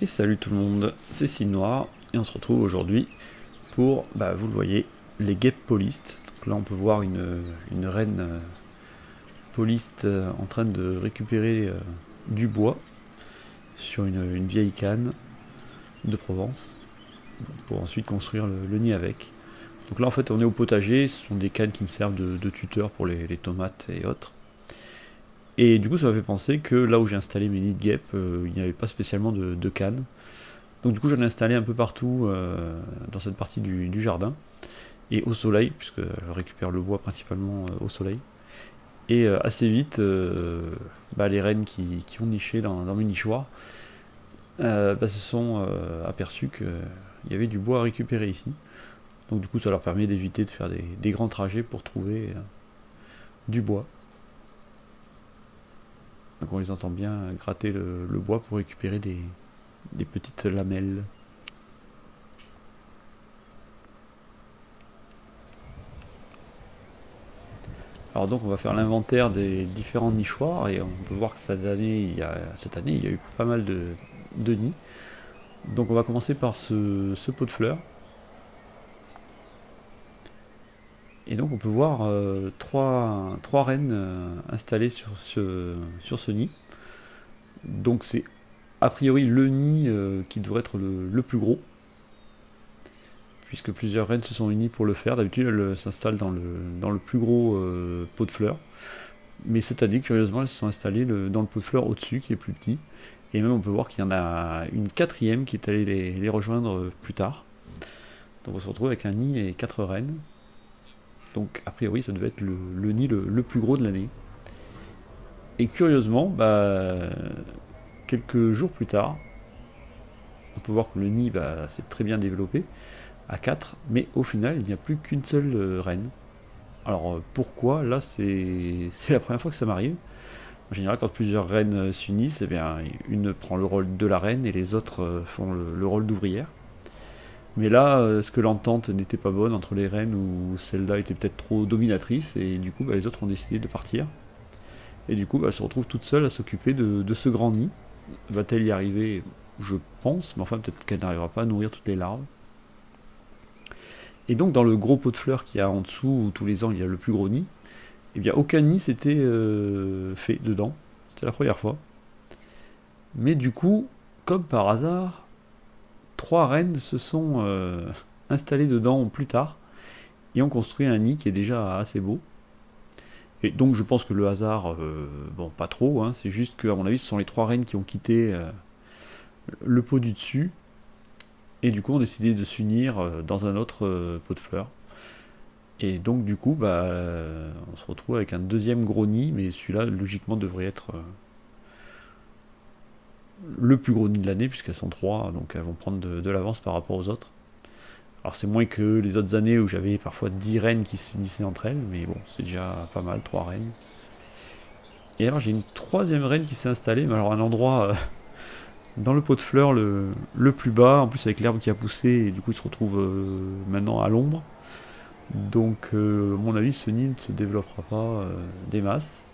Et salut tout le monde, c'est Cinoir et on se retrouve aujourd'hui pour, vous le voyez, les guêpes polistes. Donc là on peut voir une reine poliste en train de récupérer du bois sur une vieille canne de Provence pour ensuite construire le nid avec. Donc là en fait on est au potager, ce sont des cannes qui me servent de tuteur pour les tomates et autres. Et du coup ça m'a fait penser que là où j'ai installé mes nids de guêpes, il n'y avait pas spécialement de cannes. Donc du coup j'en ai installé un peu partout dans cette partie du jardin et au soleil, puisque je récupère le bois principalement au soleil. Et assez vite, les rennes qui ont niché dans mes nichoirs se sont aperçus qu'il y avait du bois à récupérer ici. Donc du coup ça leur permet d'éviter de faire des grands trajets pour trouver du bois. Donc on les entend bien gratter le bois pour récupérer des petites lamelles. Alors donc on va faire l'inventaire des différents nichoirs et on peut voir que cette année il y a eu pas mal de nids. Donc on va commencer par ce pot de fleurs. Et donc on peut voir trois reines installées sur ce nid. Donc c'est a priori le nid qui devrait être le plus gros, puisque plusieurs reines se sont unies pour le faire. D'habitude elles s'installent dans le plus gros pot de fleurs. Mais cette année, curieusement, elles se sont installées dans le pot de fleurs au-dessus, qui est plus petit. Et même on peut voir qu'il y en a une quatrième qui est allée les rejoindre plus tard. Donc on se retrouve avec un nid et 4 reines. Donc a priori ça devait être le nid le plus gros de l'année. Et curieusement, quelques jours plus tard, on peut voir que le nid s'est très bien développé à 4, mais au final il n'y a plus qu'une seule reine. Alors pourquoi? Là c'est la première fois que ça m'arrive. En général, quand plusieurs reines s'unissent, eh bien, une prend le rôle de la reine et les autres font le rôle d'ouvrière. Mais là, est-ce que l'entente n'était pas bonne entre les reines ou celle-là était peut-être trop dominatrice et du coup, les autres ont décidé de partir. Et du coup, elle se retrouve toute seule à s'occuper de ce grand nid. Va-t-elle y arriver? Je pense, mais enfin, peut-être qu'elle n'arrivera pas à nourrir toutes les larves. Et donc, dans le gros pot de fleurs qu'il y a en dessous, où tous les ans il y a le plus gros nid, eh bien, aucun nid s'était fait dedans. C'était la première fois. Mais du coup, comme par hasard, 3 reines se sont installées dedans plus tard et ont construit un nid qui est déjà assez beau. Et donc je pense que le hasard, bon pas trop, hein, c'est juste que à mon avis ce sont les 3 reines qui ont quitté le pot du dessus et du coup ont décidé de s'unir dans un autre pot de fleurs. Et donc du coup on se retrouve avec un deuxième gros nid, mais celui-là logiquement devrait être le plus gros nid de l'année, puisqu'elles sont 3, donc elles vont prendre de l'avance par rapport aux autres. Alors c'est moins que les autres années où j'avais parfois 10 reines qui s'unissaient entre elles, mais bon, c'est déjà pas mal, 3 reines. Et alors j'ai une troisième reine qui s'est installée, mais alors à un endroit dans le pot de fleurs le plus bas, en plus avec l'herbe qui a poussé, et du coup il se retrouve maintenant à l'ombre. Donc à mon avis ce nid ne se développera pas des masses.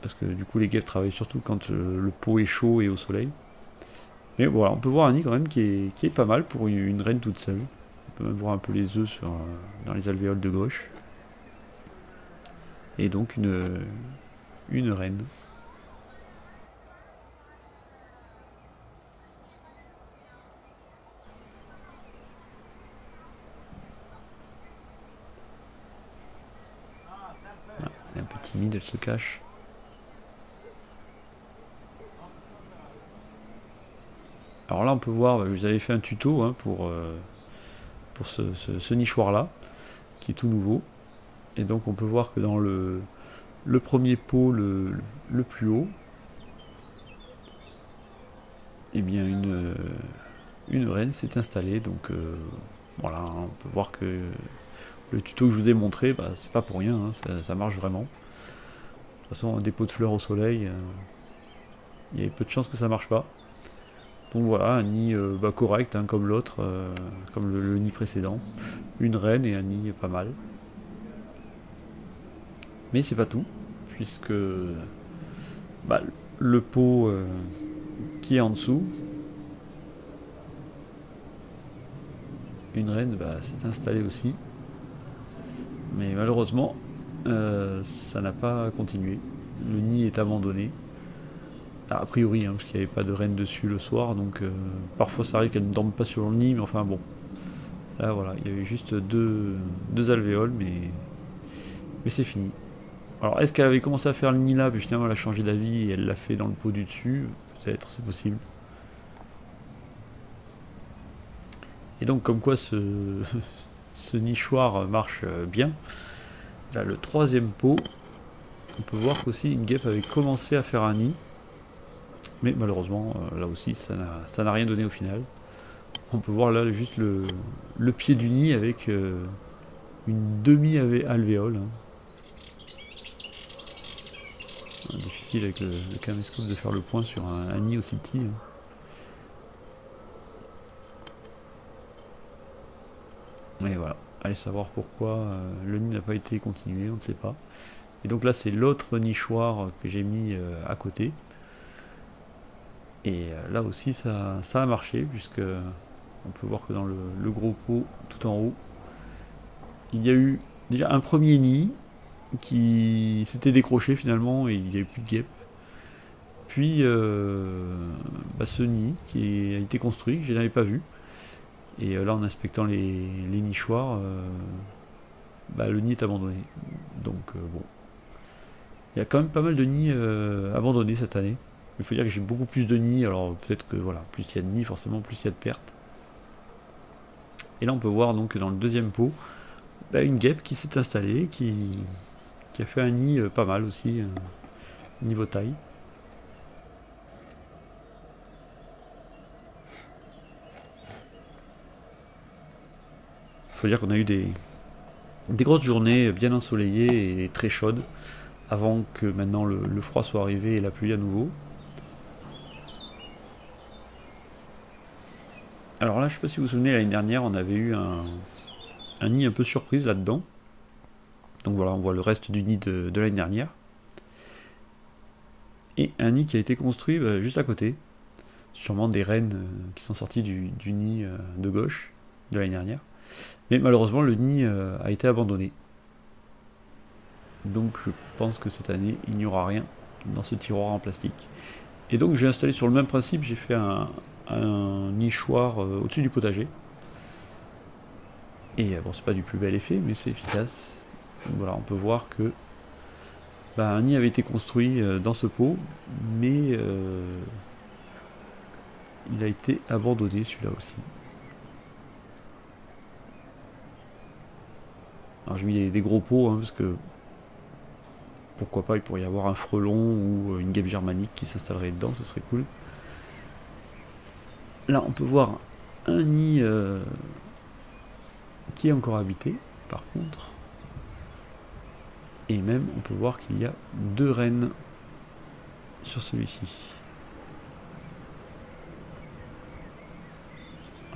Parce que du coup les guêpes travaillent surtout quand le pot est chaud et au soleil. Mais voilà, on peut voir un nid quand même qui est pas mal pour une reine toute seule. On peut même voir un peu les œufs dans les alvéoles de gauche. Et donc une reine. Ah, elle est un peu timide, elle se cache. Alors là on peut voir, je vous avais fait un tuto pour ce nichoir là, qui est tout nouveau. Et donc on peut voir que dans le premier pot, le plus haut, eh bien une reine s'est installée. Donc voilà, hein, on peut voir que le tuto que je vous ai montré, c'est pas pour rien, hein, ça marche vraiment. De toute façon, des pots de fleurs au soleil, il y a peu de chances que ça marche pas. Donc voilà, un nid correct, hein, comme l'autre, comme le nid précédent. Une reine et un nid pas mal. Mais c'est pas tout, puisque bah, le pot qui est en dessous. Une reine s'est installée aussi. Mais malheureusement, ça n'a pas continué. Le nid est abandonné. A priori, hein, parce qu'il n'y avait pas de reine dessus le soir, donc parfois ça arrive qu'elle ne dorme pas sur le nid, mais enfin bon. Là voilà, il y avait juste deux alvéoles, mais c'est fini. Alors est-ce qu'elle avait commencé à faire le nid là, puis finalement elle a changé d'avis et elle l'a fait dans le pot du dessus? Peut-être, c'est possible. Et donc comme quoi ce nichoir marche bien. Là, le troisième pot, on peut voir qu'aussi une guêpe avait commencé à faire un nid. Mais malheureusement, là aussi, ça n'a rien donné au final. On peut voir là juste le pied du nid avec une demi-alvéole. Hein. Difficile avec le caméscope de faire le point sur un nid aussi petit. Hein. Mais voilà, allez savoir pourquoi le nid n'a pas été continué, on ne sait pas. Et donc là, c'est l'autre nichoir que j'ai mis à côté. Et là aussi, ça a marché, puisque on peut voir que dans le gros pot, tout en haut, il y a eu déjà un premier nid qui s'était décroché finalement, et il n'y a eu plus de guêpes. Puis ce nid qui a été construit, que je n'avais pas vu. Et là, en inspectant les nichoirs, le nid est abandonné. Donc bon. Il y a quand même pas mal de nids abandonnés cette année. Il faut dire que j'ai beaucoup plus de nids, alors peut-être que voilà, plus il y a de nids, forcément plus il y a de pertes. Et là on peut voir donc dans le deuxième pot, une guêpe qui s'est installée, qui a fait un nid pas mal aussi, niveau taille. Il faut dire qu'on a eu des grosses journées bien ensoleillées et très chaudes, avant que maintenant le froid soit arrivé et la pluie à nouveau. Alors là, je ne sais pas si vous vous souvenez, l'année dernière, on avait eu un nid un peu surprise là-dedans. Donc voilà, on voit le reste du nid de l'année dernière. Et un nid qui a été construit juste à côté. Sûrement des reines qui sont sorties du nid de gauche de l'année dernière. Mais malheureusement, le nid a été abandonné. Donc je pense que cette année, il n'y aura rien dans ce tiroir en plastique. Et donc j'ai installé sur le même principe, j'ai fait un nichoir au-dessus du potager. Et bon, c'est pas du plus bel effet, mais c'est efficace. Donc voilà, on peut voir que un nid avait été construit dans ce pot, mais il a été abandonné celui-là aussi. Alors j'ai mis des gros pots, hein, parce que pourquoi pas, il pourrait y avoir un frelon ou une guêpe germanique qui s'installerait dedans, ce serait cool. Là, on peut voir un nid qui est encore habité, par contre. Et même, on peut voir qu'il y a 2 reines sur celui-ci.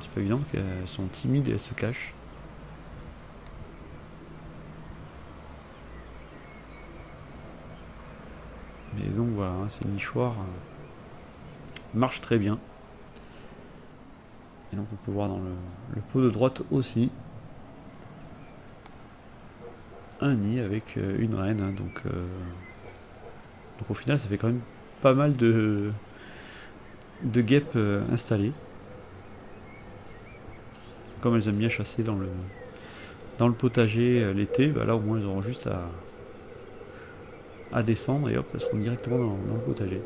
C'est pas évident qu'elles sont timides et elles se cachent. Mais donc voilà, hein, ces nichoirs marchent très bien. Et donc on peut voir dans le pot de droite aussi un nid avec une reine. Hein, donc au final ça fait quand même pas mal de guêpes installées. Comme elles aiment bien chasser dans le potager l'été, là au moins elles auront juste à descendre et hop, elles seront directement dans le potager.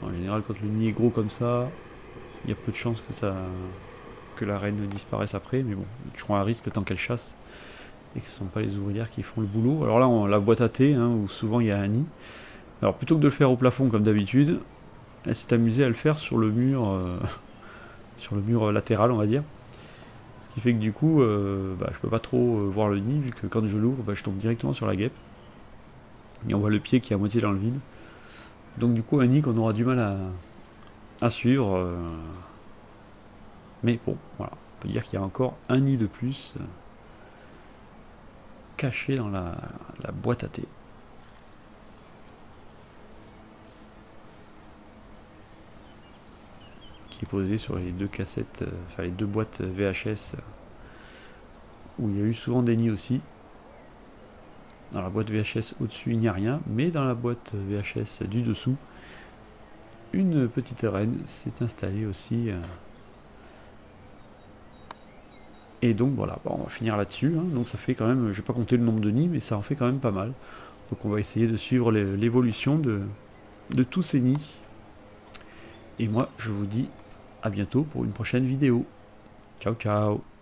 En général, quand le nid est gros comme ça, il y a peu de chances que la reine disparaisse après, mais bon, il y a toujours un risque tant qu'elle chasse et que ce ne sont pas les ouvrières qui font le boulot. Alors là, on la boîte à thé, hein, où souvent il y a un nid. Alors plutôt que de le faire au plafond comme d'habitude, elle s'est amusée à le faire sur le mur, latéral, on va dire. Ce qui fait que du coup, je peux pas trop voir le nid, vu que quand je l'ouvre, je tombe directement sur la guêpe. Et on voit le pied qui est à moitié dans le vide. Donc du coup, un nid qu'on aura du mal à suivre. Mais bon, voilà, peut dire qu'il y a encore un nid de plus caché dans la boîte à thé. Qui est posé sur les deux cassettes, enfin les deux boîtes VHS où il y a eu souvent des nids aussi. Dans la boîte VHS au-dessus il n'y a rien, mais dans la boîte VHS du dessous, une petite reine s'est installée aussi. Et donc voilà, bon, on va finir là-dessus. Hein. Donc ça fait quand même, je vais pas compter le nombre de nids, mais ça en fait quand même pas mal. Donc on va essayer de suivre l'évolution de tous ces nids. Et moi je vous dis à bientôt pour une prochaine vidéo. Ciao ciao.